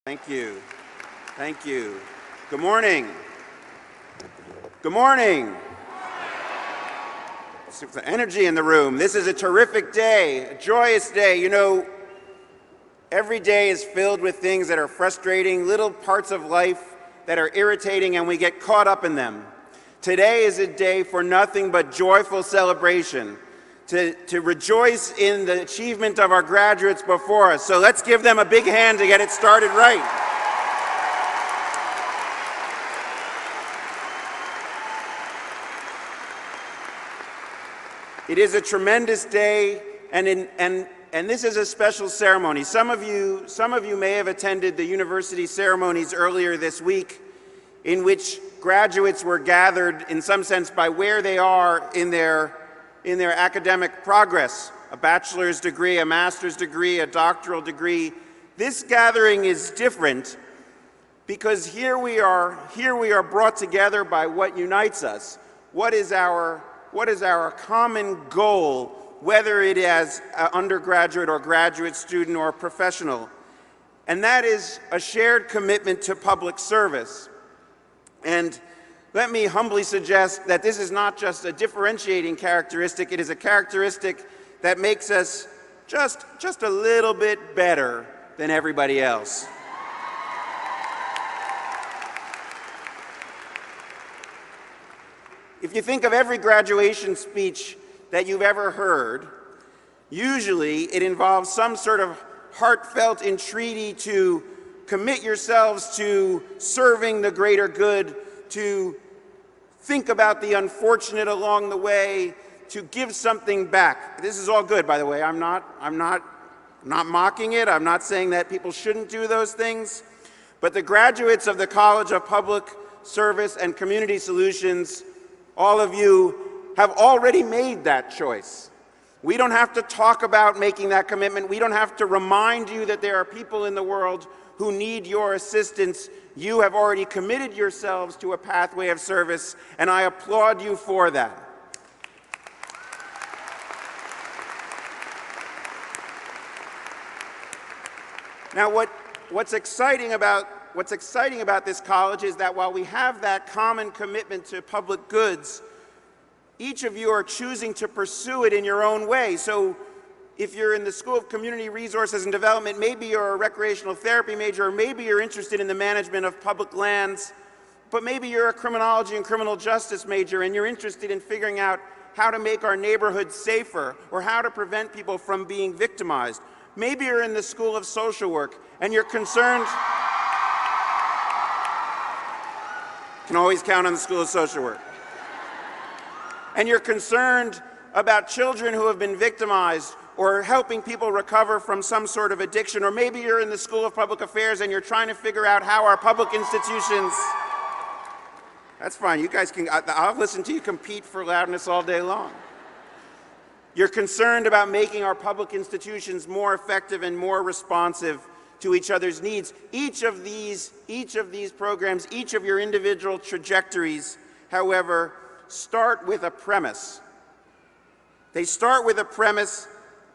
Thank you. Thank you. Good morning. Good morning. There's energy in the room. This is a terrific day, a joyous day. You know, every day is filled with things that are frustrating, little parts of life that are irritating, and we get caught up in them. Today is a day for nothing but joyful celebration, to rejoice in the achievement of our graduates before us. So let's give them a big hand to get it started right. It is a tremendous day, and this is a special ceremony. Some of you may have attended the university ceremonies earlier this week, in which graduates were gathered, in some sense, by where they are in their academic progress. A bachelor's degree, a master's degree, a doctoral degree. This gathering is different because here we are brought together by what unites us. What is our common goal, whether it is an undergraduate or graduate student or professional? And that is a shared commitment to public service. And let me humbly suggest that this is not just a differentiating characteristic, it is a characteristic that makes us just a little bit better than everybody else. If you think of every graduation speech that you've ever heard, usually it involves some sort of heartfelt entreaty to commit yourselves to serving the greater good, to think about the unfortunate along the way, to give something back. This is all good, by the way. I'm not mocking it. I'm not saying that people shouldn't do those things. But the graduates of the College of Public Service and Community Solutions, all of you have already made that choice. We don't have to talk about making that commitment. We don't have to remind you that there are people in the world who need your assistance. You have already committed yourselves to a pathway of service, and I applaud you for that. Now, what's exciting about this college is that while we have that common commitment to public goods, each of you are choosing to pursue it in your own way. So if you're in the School of Community Resources and Development, maybe you're a recreational therapy major, or maybe you're interested in the management of public lands, but maybe you're a criminology and criminal justice major and you're interested in figuring out how to make our neighborhoods safer or how to prevent people from being victimized. Maybe you're in the School of Social Work and you're concerned. Can always count on the School of Social Work. And you're concerned about children who have been victimized, or helping people recover from some sort of addiction. Or maybe you're in the School of Public Affairs and you're trying to figure out how our public institutions. That's fine, you guys can, I'll listen to you compete for loudness all day long. You're concerned about making our public institutions more effective and more responsive to each other's needs. Each of these programs, each of your individual trajectories, however, start with a premise. They start with a premise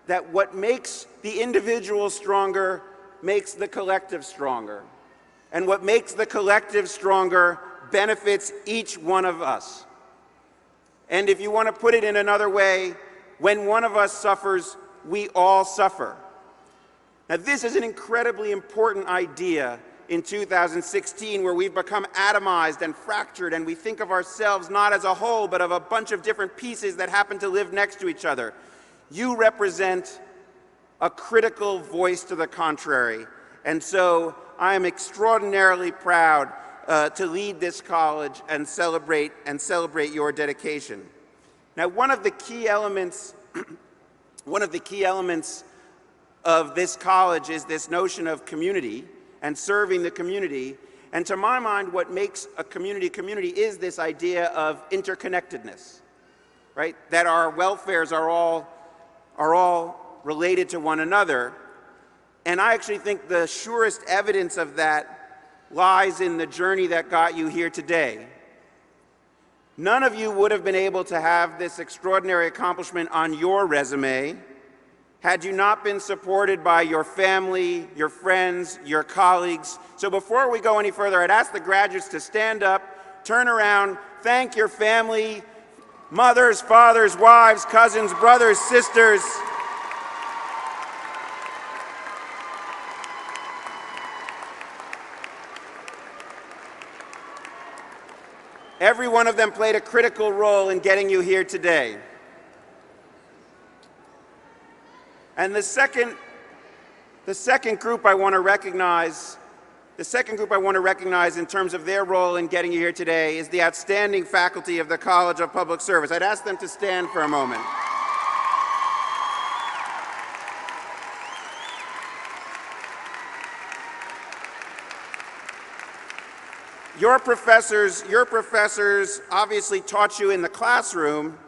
that what makes the individual stronger makes the collective stronger. And what makes the collective stronger benefits each one of us. And if you want to put it in another way, when one of us suffers, we all suffer. Now, this is an incredibly important idea in 2016, where we've become atomized and fractured, and we think of ourselves not as a whole, but of a bunch of different pieces that happen to live next to each other. You represent a critical voice to the contrary, and so I am extraordinarily proud to lead this college and celebrate your dedication. Now, one of the key elements of this college is this notion of community and serving the community. And to my mind, what makes a community is this idea of interconnectedness, right? That our welfares are all related to one another. And I actually think the surest evidence of that lies in the journey that got you here today. None of you would have been able to have this extraordinary accomplishment on your resume had you not been supported by your family, your friends, your colleagues. So before we go any further, I'd ask the graduates to stand up, turn around, thank your family, mothers, fathers, wives, cousins, brothers, sisters. Every one of them played a critical role in getting you here today. And the second group I want to recognize, in terms of their role in getting you here today is the outstanding faculty of the College of Public Service. I'd ask them to stand for a moment. Your professors obviously taught you in the classroom.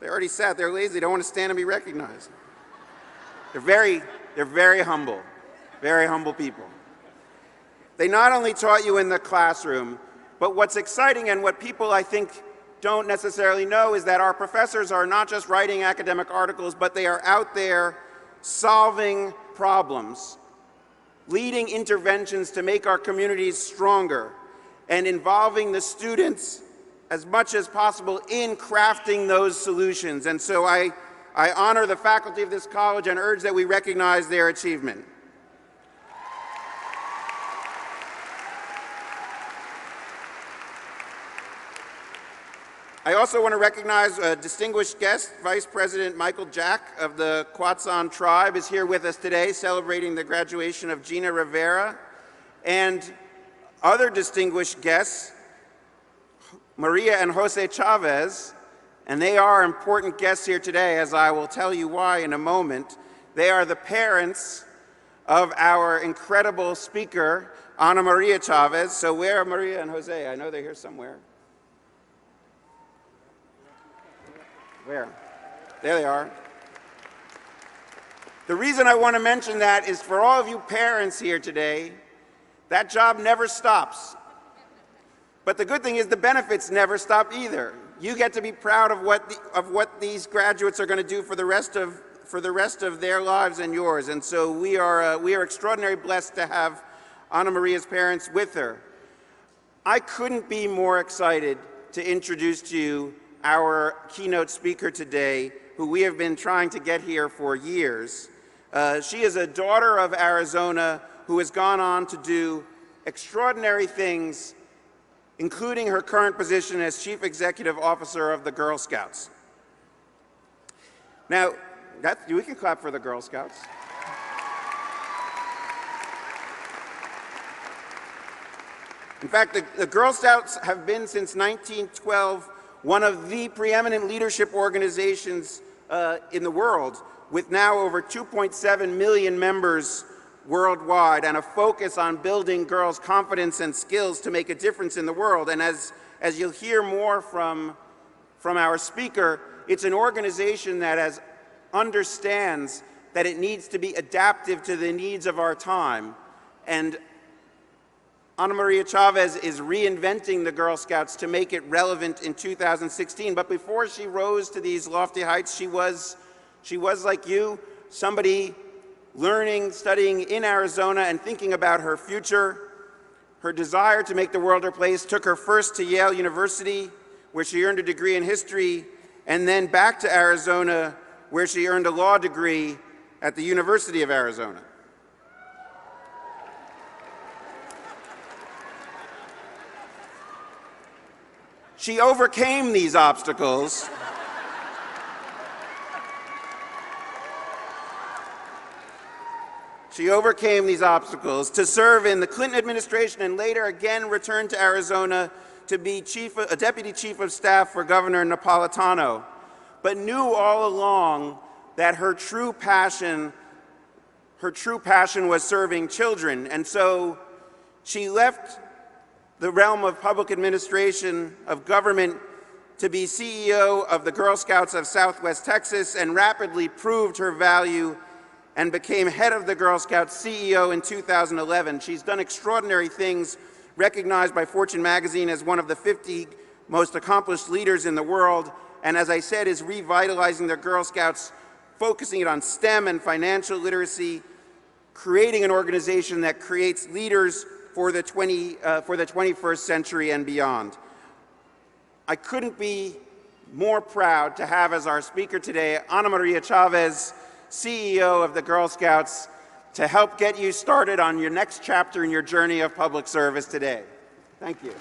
They already sat there lazy, they don't want to stand and be recognized. They're very humble people. They not only taught you in the classroom, but what's exciting and what people I think don't necessarily know is that our professors are not just writing academic articles, but they are out there solving problems, leading interventions to make our communities stronger, and involving the students as much as possible in crafting those solutions. And so I honor the faculty of this college and urge that we recognize their achievement. I also want to recognize a distinguished guest. Vice President Michael Jack of the Quatsan tribe is here with us today, celebrating the graduation of Gina Rivera. And other distinguished guests, Maria and Jose Chavez, and they are important guests here today, as I will tell you why in a moment. They are the parents of our incredible speaker, Ana Maria Chavez. So where are Maria and Jose? I know they're here somewhere. Where? There they are. The reason I want to mention that is for all of you parents here today, that job never stops. But the good thing is the benefits never stop either. You get to be proud of what these graduates are going to do for the rest of their lives and yours. And so we are extraordinarily blessed to have Ana Maria's parents with her. I couldn't be more excited to introduce to you our keynote speaker today, who we have been trying to get here for years. She is a daughter of Arizona who has gone on to do extraordinary things, including her current position as Chief Executive Officer of the Girl Scouts. Now, we can clap for the Girl Scouts. In fact, the Girl Scouts have been since 1912 one of the preeminent leadership organizations in the world, with now over 2.7 million members worldwide and a focus on building girls' confidence and skills to make a difference in the world. And as you'll hear more from our speaker, it's an organization that understands that it needs to be adaptive to the needs of our time. And Ana Maria Chavez is reinventing the Girl Scouts to make it relevant in 2016. But before she rose to these lofty heights, she was like you, somebody learning, studying in Arizona and thinking about her future. Her desire to make the world her place took her first to Yale University, where she earned a degree in history, and then back to Arizona, where she earned a law degree at the University of Arizona. She overcame these obstacles. She overcame these obstacles to serve in the Clinton administration and later again returned to Arizona to be a deputy chief of staff for Governor Napolitano, but knew all along that her true passion was serving children. And so she left the realm of public administration, of government, to be CEO of the Girl Scouts of Southwest Texas, and rapidly proved her value and became head of the Girl Scouts CEO in 2011. She's done extraordinary things, recognized by Fortune magazine as one of the 50 most accomplished leaders in the world, and as I said, is revitalizing the Girl Scouts focusing it on STEM and financial literacy, creating an organization that creates leaders for the 21st century and beyond. I couldn't be more proud to have as our speaker today Ana Maria Chavez, CEO of the Girl Scouts, to help get you started on your next chapter in your journey of public service today. Thank you.